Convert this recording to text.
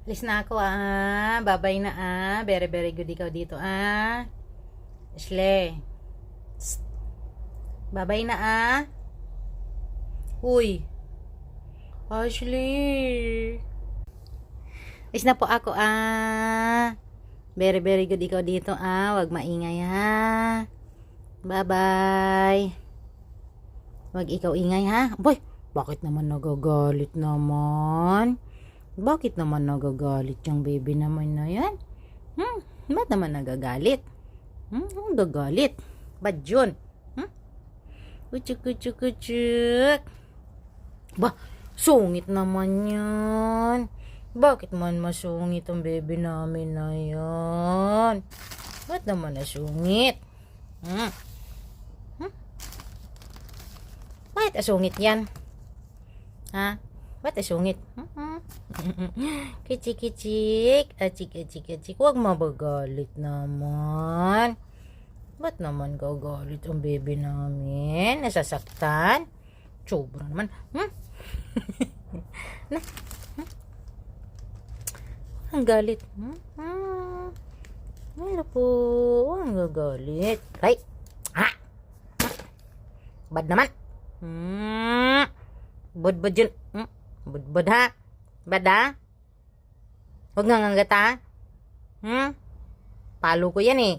Alis na ako Babay na Very very good ikaw dito Ashley. Psst. Babay na Uy. Ashley. Alis na po ako Very very good ikaw dito Wag maingay Bye bye. Wag ikaw ingay Boy, bakit naman nagagalit naman? Bakit naman nagagalit yung baby naman na yan? Ba't naman nagagalit? Nagagalit? Ba't yun? Kutsuk, kutsuk, kutsuk. Ba, sungit naman yan. Bakit man masungit ang baby namin na yan? Ba't naman nasungit? Bakit asungit yan? Ba't asungit? Kicik, kicik. Acik, acik, acik. Huwag mabagalit naman. Ba't naman gagalit ang baby namin? Nasasaktan? Sobra naman. Ang galit. Ano po? Ang gagalit. Right? Bad naman. Bud yun. Bud Bad Huwag nga ngagat Palo ko yan